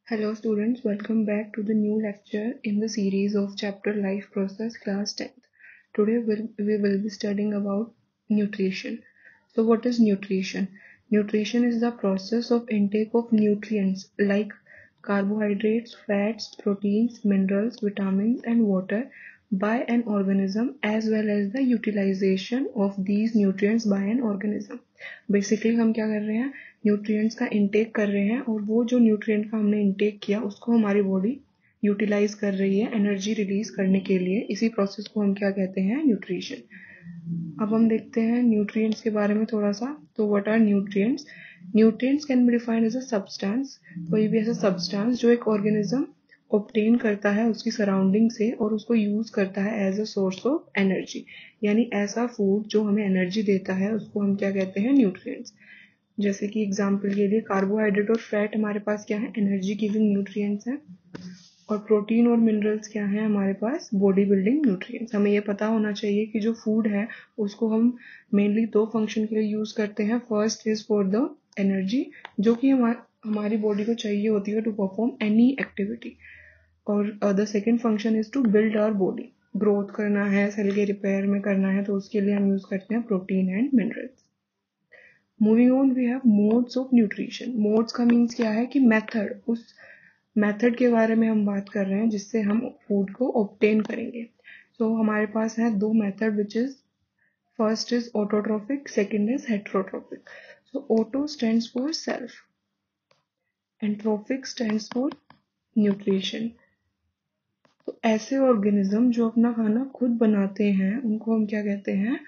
Hello students, welcome back to the new lecture in the series of chapter Life Process class 10th. Today we will be studying about nutrition. So what is nutrition? Nutrition is the process of intake of nutrients like carbohydrates, fats, proteins, minerals, vitamins and water by an organism as well as the utilization of these nutrients by an organism. Basically हम क्या कर रहे हैं, nutrients का intake कर रहे हैं और वो जो न्यूट्रिएंट का हमने इनटेक किया उसको हमारी बॉडी यूटिलाइज कर रही है एनर्जी रिलीज करने के लिए। इसी प्रोसेस को हम क्या कहते हैं, न्यूट्रिशन। अब हम देखते हैं न्यूट्रिएंट्स के बारे में थोड़ा सा। तो what are nutrients? Nutrients can be defined as a substance, कोई भी ऐसा सब्सटेंस जो एक ऑर्गेनिज्म ऑब्टेन करता है उसकी सराउंडिंग से और उसको यूज करता है as a source of energy. यानी ऐसा फूड जो हमें एनर्जी देता है उसको हम क्या कहते हैं, न्यूट्रिएंट्स। जैसे कि एग्जाम्पल के लिए कार्बोहाइड्रेट और फैट हमारे पास क्या है, एनर्जी गिविंग न्यूट्रिएंट्स हैं। और प्रोटीन और मिनरल्स क्या है हमारे पास, बॉडी बिल्डिंग न्यूट्रिएंट्स। हमें ये पता होना चाहिए कि जो फूड है उसको हम मेनली दो फंक्शन के लिए यूज करते हैं। First is for the energy, जो कि हमारी बॉडी को चाहिए होती है टू परफॉर्म एनी एक्टिविटी। और the second function is to build our body, growth करना है, सेल के रिपेयर में करना है, तो उसके लिए हम यूज करते हैं protein and minerals. Moving on we have modes of nutrition. Modes का मीन्स क्या है कि मेथड, उस मेथड के बारे में हम बात कर रहे हैं जिससे हम फूड को ऑब्टेन करेंगे। सो हमारे पास है दो method which is, first is autotrophic, second is heterotrophic. So auto stands for self and trophic stands for nutrition. तो ऐसे ऑर्गेनिज्म जो अपना खाना खुद बनाते हैं उनको हम क्या कहते हैं,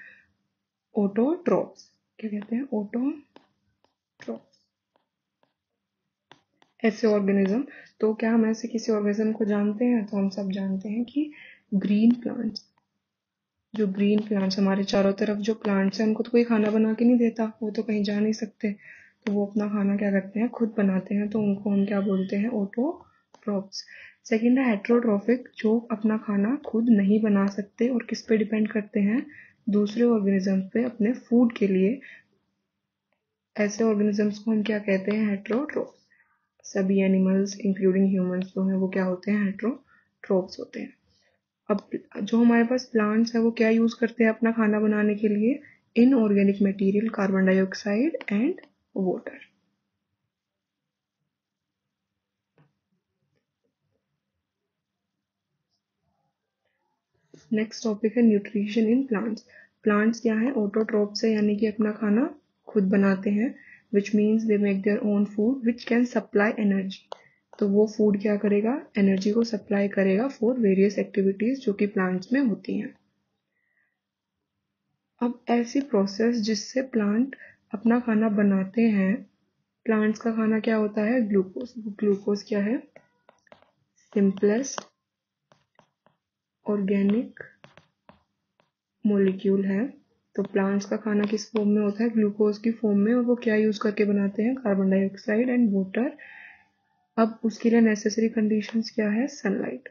ऑटोट्रोफ्स। क्या कहते हैं, ऑटोट्रोफ्स। ऐसे ऑर्गेनिज्म, तो क्या हम ऐसे किसी ऑर्गेनिज्म को जानते हैं? तो हम सब जानते हैं कि ग्रीन प्लांट्स, जो ग्रीन प्लांट्स हमारे चारों तरफ जो प्लांट्स हैं उनको तो कोई खाना बना के नहीं देता, वो तो कहीं जा नहीं सकते, तो वो अपना खाना क्या करते हैं, खुद बनाते हैं, तो उनको हम क्या बोलते हैं, ऑटोट्रोफ्स। सेकेंड है हेट्रोट्रोफिक, जो अपना खाना खुद नहीं बना सकते और किस पे डिपेंड करते हैं, दूसरे ऑर्गेनिज्म पे अपने फूड के लिए। ऐसे ऑर्गेनिजम्स को हम क्या कहते हैं, हेट्रोट्रोफ्स। सभी एनिमल्स इंक्लूडिंग ह्यूमंस जो हैं वो क्या होते हैं, हेट्रोट्रोफ्स होते हैं। अब जो हमारे पास प्लांट्स है वो क्या यूज करते हैं अपना खाना बनाने के लिए, inorganic material, carbon dioxide and water. Next topic है न्यूट्रिशन इन प्लांट्स। प्लांट्स क्या है, ऑटोट्रोफ्स है, यानी कि अपना खाना खुद बनाते हैं, which means they make their own food which can supply energy. तो वो फूड क्या करेगा, एनर्जी को सप्लाई करेगा फॉर वेरियस एक्टिविटीज जो कि प्लांट्स में होती हैं। अब ऐसी प्रोसेस जिससे प्लांट अपना खाना बनाते हैं, प्लांट्स का खाना क्या होता है, ग्लूकोज। ग्लूकोज क्या है, सिंपलेस्ट ऑर्गेनिक मोलिक्यूल है। तो प्लांट्स का खाना किस फॉर्म में होता है, ग्लूकोज की फॉर्म में, और वो क्या यूज करके बनाते हैं, कार्बन डाइऑक्साइड एंड वाटर। अब उसके लिए नेसेसरी कंडीशंस क्या है, sunlight.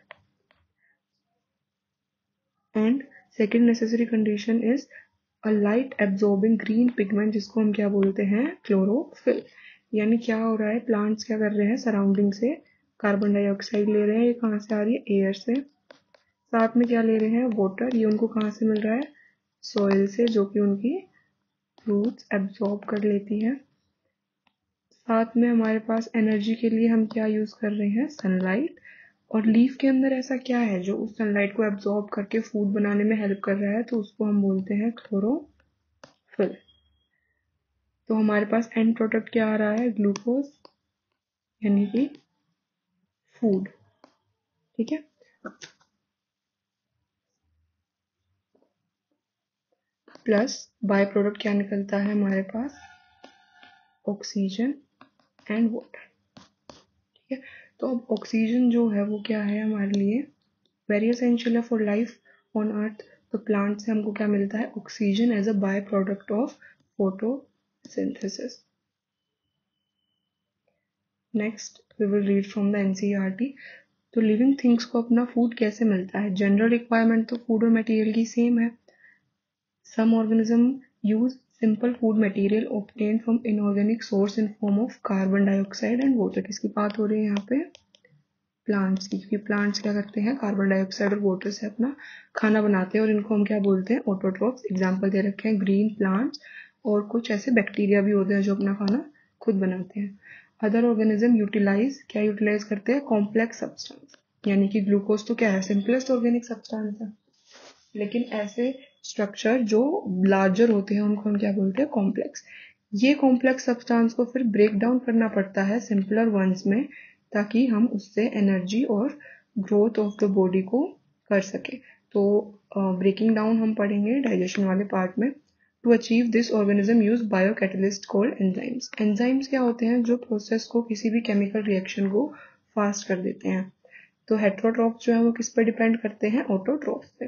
And second necessary condition is a light absorbing green pigment, जिसको हम क्या बोलते हैं, क्लोरोफिल। यानी क्या हो रहा है, प्लांट्स क्या कर रहे हैं, सराउंडिंग से कार्बन डाइऑक्साइड ले रहे हैं, ये कहाँ से आ रही है, एयर से। साथ में क्या ले रहे हैं, वाटर, ये उनको कहाँ से मिल रहा है, सॉइल से, जो कि उनकी रूट्स एब्जॉर्ब कर लेती है। साथ में हमारे पास एनर्जी के लिए हम क्या यूज कर रहे हैं, सनलाइट। और लीफ के अंदर ऐसा क्या है जो उस सनलाइट को एब्जॉर्ब करके फूड बनाने में हेल्प कर रहा है, तो उसको हम बोलते हैं क्लोरोफिल। तो हमारे पास एंड प्रोडक्ट क्या आ रहा है, ग्लूकोज, यानी कि फूड। ठीक है। प्लस बाय प्रोडक्ट क्या निकलता है हमारे पास, ऑक्सीजन एंड वाटर। ठीक है। तो अब ऑक्सीजन जो है वो क्या है हमारे लिए, वेरी एसेंशियल है फॉर लाइफ ऑन अर्थ। तो प्लांट से हमको क्या मिलता है, oxygen as a by product of photosynthesis. Next we will read from the NCERT. तो लिविंग थिंग्स को अपना फूड कैसे मिलता है, जनरल रिक्वायरमेंट तो फूड और मटेरियल की सेम है। Some organism use simple food material obtained from inorganic source in form of carbon dioxide and water. किसकी बात हो रही है यहाँ पे? प्लांट्स की, क्योंकि प्लांट्स क्या करते हैं, कार्बन डाइऑक्साइड और वाटर से अपना खाना बनाते हैं और इनको हम क्या बोलते हैं, ऑटोट्रॉफ्स। एग्जाम्पल दे रखे हैं ग्रीन प्लांट्स, और कुछ ऐसे बैक्टीरिया भी होते हैं जो अपना खाना खुद बनाते हैं। अदर ऑर्गेनिज्म यूटिलाइज, क्या यूटिलाइज करते हैं, कॉम्प्लेक्स सब्सटेंस, यानी कि ग्लूकोज तो क्या है, सिंपलेस्ट ऑर्गेनिक सब्सटेंस है, लेकिन ऐसे स्ट्रक्चर जो लार्जर होते हैं उनको हम क्या बोलते हैं, कॉम्प्लेक्स। ये कॉम्प्लेक्स सब्सटेंस को फिर ब्रेक डाउन करना पड़ता है सिंपलर वंस में, ताकि हम उससे एनर्जी और ग्रोथ ऑफ द बॉडी को कर सके। तो ब्रेकिंग डाउन हम पढ़ेंगे डाइजेशन वाले पार्ट में। To achieve this organism use bio catalyst called enzymes. Enzymes क्या होते हैं, जो प्रोसेस को, किसी भी केमिकल रिएक्शन को फास्ट कर देते हैं। तो हेट्रोट्रॉफ जो है वो किस पर डिपेंड करते हैं, ऑटोट्रॉफ पे।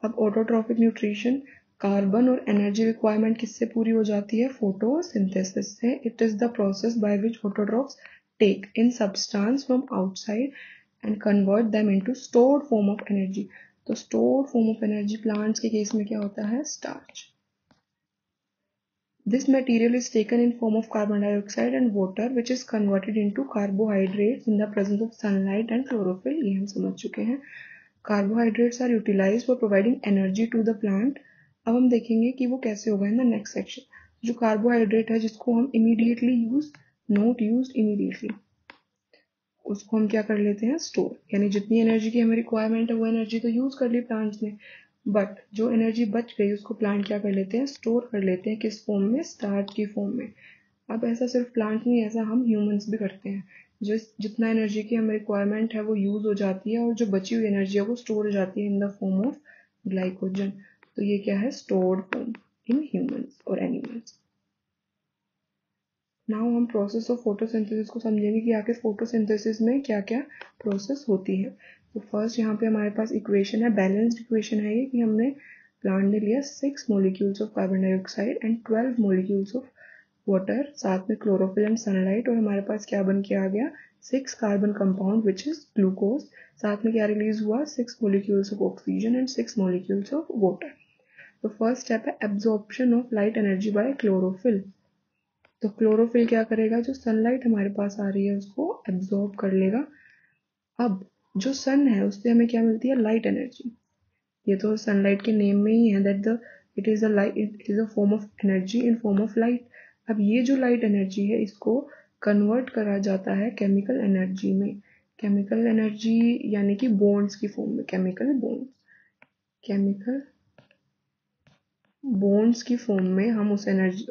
अब ऑटोट्रॉफिक न्यूट्रिशन, कार्बन और एनर्जी रिक्वायरमेंट किससे पूरी हो जाती है, फोटोसिंथेसिस से। It is the process by which autotrophs take in substance from outside and convert them into stored form of energy. तो stored form of energy plants के case में क्या होता है, starch. This material is taken in form of carbon dioxide and water, which is converted into carbohydrates in the presence of sunlight and chlorophyll। ये हम समझ चुके हैं। Carbohydrates are utilized for providing energy to the plant। अब हम देखेंगे कि वो कैसे होगा इन द नेक्स्ट सेक्शन। जो कार्बोहाइड्रेट है जिसको हम immediately use, not use immediately, उसको हम क्या कर लेते हैं, स्टोर। यानी जितनी एनर्जी की हमें रिक्वायरमेंट है वो एनर्जी तो यूज कर ली प्लांट्स ने, बट जो एनर्जी बच गई उसको प्लांट क्या कर लेते हैं, स्टोर कर लेते हैं। किस फॉर्म में, स्टार्च की फॉर्म में। अब ऐसा सिर्फ प्लांट नहीं, ऐसा हम ह्यूमंस भी करते हैं। जितना एनर्जी की हमें रिक्वायरमेंट है वो यूज हो जाती है, और जो बची हुई एनर्जी है वो स्टोर हो जाती है in the form of glycogen. तो ये क्या है, स्टोर्ड फॉर्म इन ह्यूमंस और एनिमल्स। नाउ हम प्रोसेस ऑफ फोटोसिंथेसिस को समझेंगे कि आखिर फोटोसिंथेसिस में क्या क्या प्रोसेस होती है। तो फर्स्ट यहाँ पे हमारे पास इक्वेशन है, बैलेंस्ड इक्वेशन है ये, कि हमने प्लांट ने लिया 6 molecules of carbon dioxide and 12 molecules of water, साथ में क्लोरोफिल एंड सनलाइट, और हमारे पास क्या बन के आ गया, 6 carbon compound which is glucose. साथ में क्या रिलीज हुआ, 6 molecules of oxygen and 6 molecules of water. तो फर्स्ट स्टेप है absorption of light energy by chlorophyll. तो क्लोरोफिल क्या करेगा, जो सनलाइट हमारे पास आ रही है उसको एब्जॉर्ब कर लेगा। अब जो सन है उससे हमें क्या मिलती है, लाइट एनर्जी। ये तो सनलाइट के नेम में ही है that the it is a form of energy in form of light. अब ये जो लाइट एनर्जी है इसको कन्वर्ट करा जाता है केमिकल एनर्जी में। केमिकल एनर्जी यानी कि बॉन्ड्स की फॉर्म में, केमिकल बॉन्ड्स की फॉर्म में हम उस एनर्जी,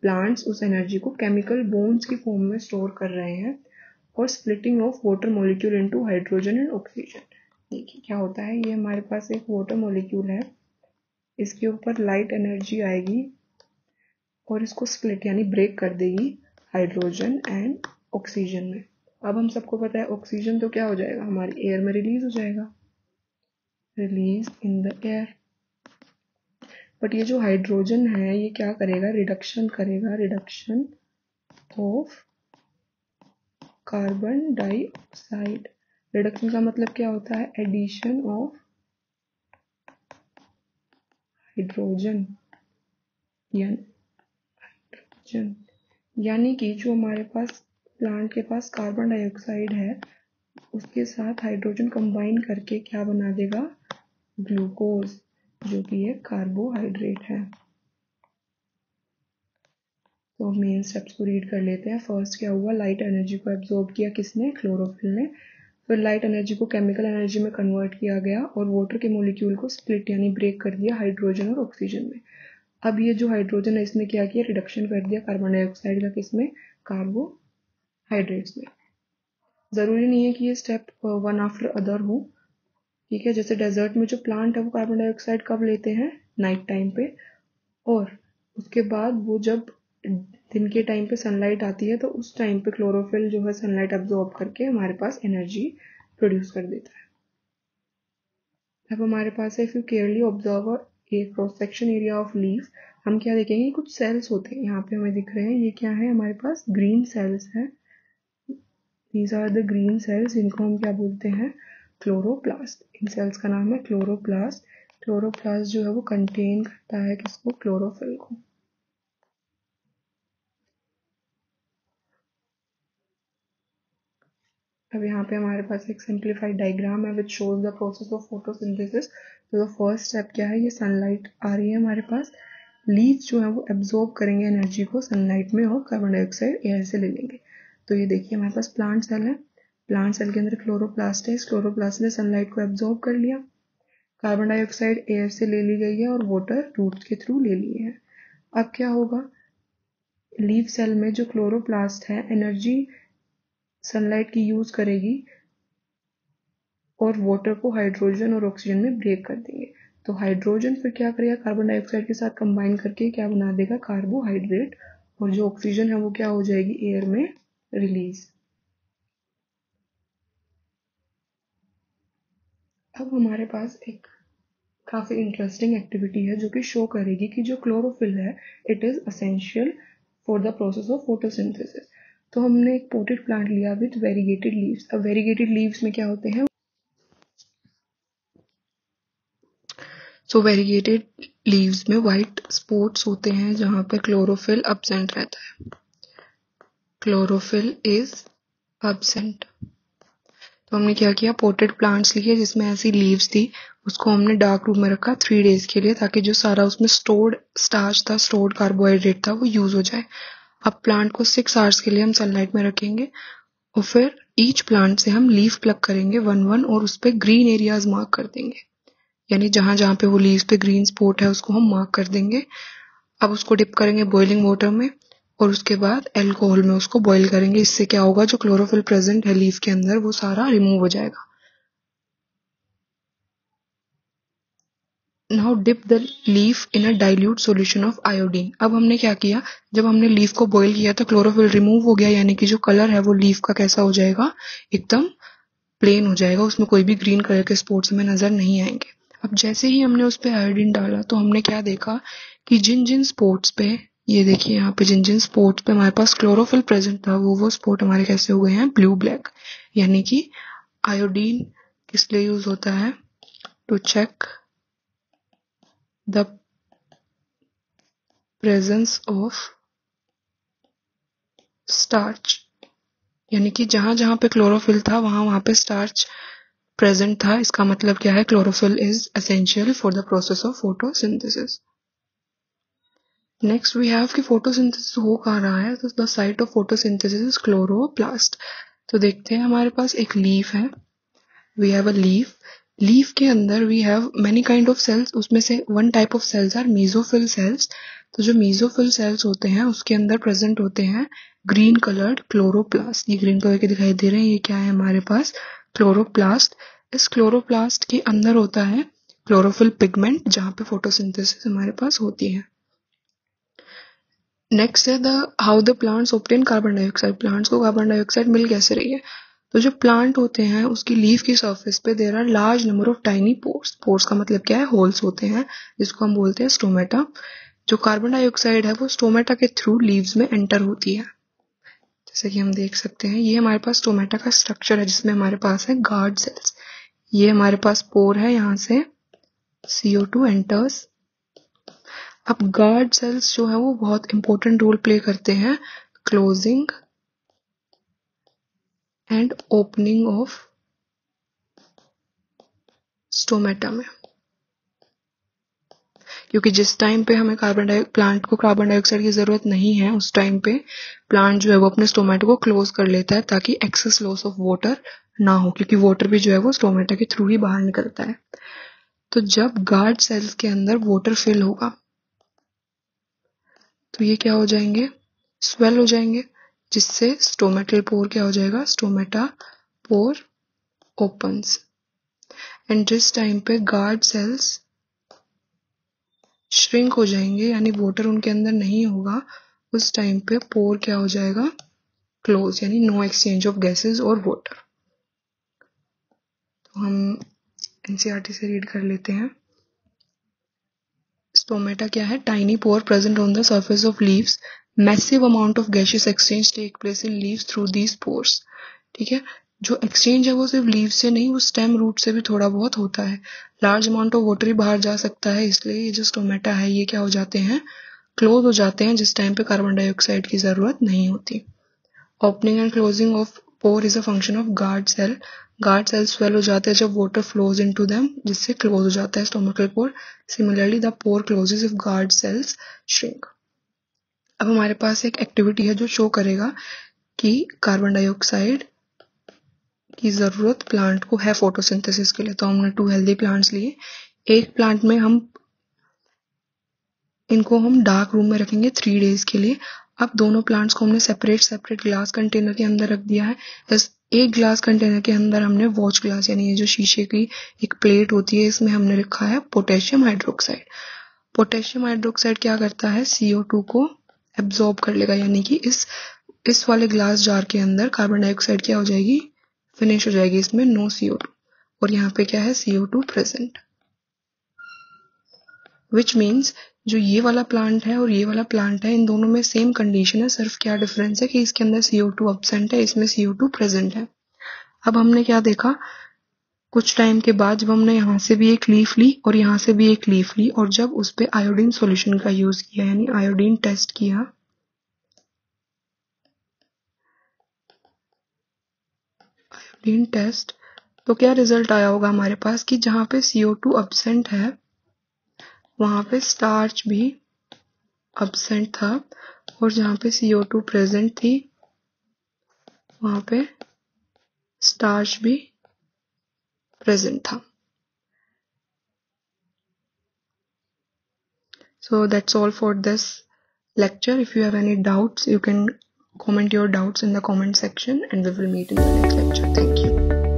प्लांट्स उस एनर्जी को केमिकल बॉन्ड्स की फॉर्म में स्टोर कर रहे हैं। और splitting of water molecule into hydrogen and oxygen. देखिए क्या होता है, ये हमारे पास एक वाटर मॉलिक्यूल है, इसके ऊपर लाइट एनर्जी आएगी और इसको स्प्लिट यानी ब्रेक कर देगी हाइड्रोजन एंड ऑक्सीजन में। अब हम सबको पता है ऑक्सीजन तो क्या हो जाएगा, हमारी एयर में रिलीज हो जाएगा, release in the air. But ये जो हाइड्रोजन है ये क्या करेगा, रिडक्शन करेगा, reduction of carbon dioxide. Reduction का मतलब क्या होता है, एडिशन ऑफ हाइड्रोजन, यानी कि जो हमारे पास प्लांट के पास कार्बन डाइऑक्साइड है उसके साथ हाइड्रोजन कंबाइन करके क्या बना देगा, ग्लूकोज, जो कि एक कार्बोहाइड्रेट है। तो मेन स्टेप्स को रीड कर लेते हैं। फर्स्ट क्या हुआ, लाइट एनर्जी को एब्जॉर्ब किया किसने, क्लोरोफिल ने। फिर लाइट एनर्जी को केमिकल एनर्जी में कन्वर्ट किया गया और वाटर के मॉलिक्यूल को स्प्लिट यानी ब्रेक कर दिया हाइड्रोजन और ऑक्सीजन में। अब ये जो हाइड्रोजन है इसने क्या किया, रिडक्शन कर दिया कार्बन डाइऑक्साइड का, किसमें, कार्बोहाइड्रेट्स में। जरूरी नहीं है कि ये स्टेप वन आफ्टर अदर हो, ठीक है। जैसे डेजर्ट में जो प्लांट है वो कार्बन डाइऑक्साइड कब लेते हैं, नाइट टाइम पे, और उसके बाद वो जब दिन के टाइम पे सनलाइट आती है तो उस टाइम पे क्लोरोफिल जो है सनलाइट एब्जॉर्ब करके हमारे पास एनर्जी प्रोड्यूस कर देता है। अब हमारे पास है, if you केयरली observe a cross section area of leaf, हम क्या देखेंगे, कुछ सेल्स होते हैं यहाँ पे हमें दिख रहे हैं, ये क्या है, हमारे पास ग्रीन सेल्स है। These are the green cells, इनको हम क्या बोलते हैं, क्लोरोप्लास्ट। इन सेल्स का नाम है क्लोरोप्लास्ट। क्लोरोप्लास्ट जो है वो कंटेन करता है किसको? क्लोरोफिल को। अब यहाँ पे हमारे पास एक सिंप्लीफाइड डायग्राम है which shows the process of photosynthesis. तो फर्स्ट स्टेप क्या है? ये सनलाइट आ रही है हमारे पास, लीव्स जो है वो एब्जॉर्ब करेंगे एनर्जी को सनलाइट में और कार्बन डाइऑक्साइड एयर से ले लेंगे। तो ये देखिए हमारे पास प्लांट सेल है, प्लांट सेल के अंदर क्लोरोप्लास्ट है, इस क्लोरोप्लास्ट ने सनलाइट को एब्जॉर्ब कर लिया, कार्बन डाइऑक्साइड एयर से ले ली गई है और वाटर रूट्स के थ्रू ले लिए हैं। अब क्या होगा? लीफ सेल में जो क्लोरोप्लास्ट है एनर्जी सनलाइट की यूज करेगी और वाटर को हाइड्रोजन और ऑक्सीजन में ब्रेक कर देंगे। तो हाइड्रोजन फिर क्या करेगा? कार्बन डाइऑक्साइड के साथ कंबाइन करके क्या बना देगा? कार्बोहाइड्रेट, और जो ऑक्सीजन है वो क्या हो जाएगी? एयर में रिलीज। अब हमारे पास एक काफी इंटरेस्टिंग एक्टिविटी है जो कि शो करेगी कि जो क्लोरोफिल है it is essential for the process of photosynthesis. तो हमने एक पोटेड प्लांट लिया विद वेरीगेटेड लीव्स। अब वेरीगेटेड लीव्स में क्या होते हैं? सो वेरीगेटेड लीव्स में व्हाइट स्पॉट्स होते हैं जहां पे क्लोरोफिल एब्सेंट रहता है। Chlorophyll is absent. तो हमने क्या किया? पोटेड प्लांट्स लिए जिसमें ऐसी लीव्स थी, उसको हमने डार्क रूम में रखा 3 डेज के लिए ताकि जो सारा उसमें स्टोर्ड स्टार्च था, स्टोर्ड कार्बोहाइड्रेट था, वो यूज हो जाए। अब प्लांट को 6 आवर्स के लिए हम सनलाइट में रखेंगे और फिर ईच प्लांट से हम लीफ प्लग करेंगे 1-1 और उस पर ग्रीन एरियाज मार्क कर देंगे, यानी जहां जहां पे वो लीव्स पे ग्रीन स्पॉट है उसको हम मार्क कर देंगे। अब उसको डिप करेंगे बॉइलिंग वाटर में और उसके बाद अल्कोहल में उसको बॉईल करेंगे। इससे क्या होगा? जो क्लोरोफिल प्रेजेंट है लीफ के अंदर वो सारा रिमूव हो जाएगा। Now dip the leaf in a dilute solution of iodine. अब हमने क्या किया? जब हमने लीफ को बॉईल किया तो क्लोरोफिल रिमूव हो गया, यानी कि जो कलर है वो लीफ का कैसा हो जाएगा? एकदम प्लेन हो जाएगा, उसमें कोई भी ग्रीन कलर के स्पॉट्स हमें नजर नहीं आएंगे। अब जैसे ही हमने उस पर आयोडीन डाला तो हमने क्या देखा कि जिन जिन स्पॉट्स पे, ये देखिए यहाँ पे जिन जिन स्पॉट्स पे हमारे पास क्लोरोफिल प्रेजेंट था वो स्पॉट हमारे कैसे हो गए हैं? Blue black. यानी कि आयोडीन किस लिए यूज होता है? To check the presence of starch, यानी कि जहां जहां पे क्लोरोफिल था वहां वहां पे स्टार्च प्रेजेंट था। इसका मतलब क्या है? Chlorophyll is essential for the process of photosynthesis. Next we have कि फोटोसिंथेसिस हो कहाँ रहा है? तो the site of photosynthesis is chloroplast. तो देखते हैं हमारे पास एक लीफ है, we have a leaf. Leaf के अंदर we have many kind of cells, उसमें से one type of cells are mesophyll cells. तो जो मीजोफिल सेल्स होते हैं उसके अंदर प्रेजेंट होते हैं ग्रीन कलर्ड क्लोरोप्लास्ट। ये ग्रीन कलर के दिखाई दे रहे हैं, ये क्या है हमारे पास? क्लोरोप्लास्ट। इस क्लोरोप्लास्ट के अंदर होता है क्लोरोफिल पिगमेंट जहां पे फोटोसिंथेसिस हमारे पास होती है। नेक्स्ट है the how the plants obtain carbon dioxide. Plants को कार्बन डाइऑक्साइड मिल कैसे रही है? तो जो प्लांट होते हैं उसकी लीफ की सरफेस पे there are large number of tiny pores. Pores का मतलब क्या है? होल्स होते हैं, जिसको हम बोलते हैं स्टोमेटा। जो कार्बन डाइऑक्साइड है वो स्टोमेटा के थ्रू लीव्स में एंटर होती है, जैसे कि हम देख सकते हैं। ये हमारे पास स्टोमेटा का स्ट्रक्चर है जिसमें हमारे पास है गार्ड सेल्स। ये हमारे पास पोर है, यहाँ से CO2 एंटर्स। अब गार्ड सेल्स जो है वो बहुत इंपॉर्टेंट रोल प्ले करते हैं closing and opening of stomata में, क्योंकि जिस टाइम पे हमें प्लांट को कार्बन डाइऑक्साइड की जरूरत नहीं है उस टाइम पे प्लांट जो है वो अपने स्टोमेटा को क्लोज कर लेता है ताकि एक्सेस लॉस ऑफ वाटर ना हो, क्योंकि वाटर भी जो है वो स्टोमेटा के थ्रू ही बाहर निकलता है। तो जब गार्ड सेल्स के अंदर वाटर फिल होगा तो ये क्या हो जाएंगे? स्वेल हो जाएंगे, जिससे स्टोमेटल पोर क्या हो जाएगा? Stomata pore opens. एंड जिस टाइम पे गार्ड सेल्स श्रिंक हो जाएंगे यानी वाटर उनके अंदर नहीं होगा, उस टाइम पे पोर क्या हो जाएगा? क्लोज, यानी नो एक्सचेंज ऑफ गैसेस और वाटर। तो हम एनसीईआरटी से रीड कर लेते हैं। स्टोमेटा क्या है? Tiny pore present on the surface of leaves. Massive amount of gaseous exchange take place in leaves through these pores. ठीक है, जो एक्सचेंज है वो सिर्फ लीव से नहीं, वो स्टेम रूट से भी थोड़ा बहुत होता है। लार्ज अमाउंट ऑफ वाटर ही बाहर जा सकता है, इसलिए ये जो स्टोमेटा है ये क्या हो जाते हैं, क्लोज हो जाते हैं, जिस टाइम पे कार्बन डाइऑक्साइड की जरूरत नहीं होती। Opening and closing of pore is a function of guard cell. Guard cell swell हो जाते हैं जब वाटर फ्लोज इनटू देम, जिससे क्लोज हो जाता है stomatal pore. Similarly the pore closes if guard cells shrink. अब हमारे पास एक एक्टिविटी है जो शो करेगा कि कार्बन डाइऑक्साइड की जरूरत प्लांट को है फोटोसिंथेसिस के लिए। तो हमने 2 हेल्दी प्लांट्स लिए। एक प्लांट में इनको हम डार्क रूम में रखेंगे 3 डेज के लिए। अब दोनों प्लांट्स को हमने सेपरेट ग्लास कंटेनर के अंदर रख दिया है। इस एक ग्लास कंटेनर के अंदर हमने वॉच ग्लास यानी ये जो शीशे की एक प्लेट होती है, इसमें हमने रखा है पोटेशियम हाइड्रोक्साइड। पोटेशियम हाइड्रोक्साइड क्या करता है, CO2 को एब्जॉर्ब कर लेगा, यानी कि इस वाले ग्लास जार के अंदर कार्बन डाइऑक्साइड क्या हो जाएगी, फिनिश हो जाएगी, इसमें नो CO2, और यहाँ पे क्या है, CO2 प्रेजेंट। विच मीन्स जो ये वाला प्लांट है और ये वाला प्लांट है, इन दोनों में सेम कंडीशन है, सिर्फ क्या डिफरेंस है कि इसके अंदर CO2 एब्सेंट है, इसमें CO2 प्रेजेंट है। अब हमने क्या देखा, कुछ टाइम के बाद जब हमने यहाँ से भी एक लीफ ली और यहाँ से भी एक लीफ ली, और जब उस पे आयोडीन सॉल्यूशन का यूज किया, यानी आयोडीन टेस्ट किया, आयोडीन टेस्ट, तो क्या रिजल्ट आया होगा हमारे पास कि जहाँ पे CO2 एब्सेंट है वहां पे स्टार्च भी एब्सेंट था, और जहाँ पे CO2 प्रेजेंट थी वहां पे स्टार्च भी प्रेजेंट था। So that's all for this lecture. If you have any doubts, you can comment your doubts in the comment section, and we will meet in the next lecture. Thank you.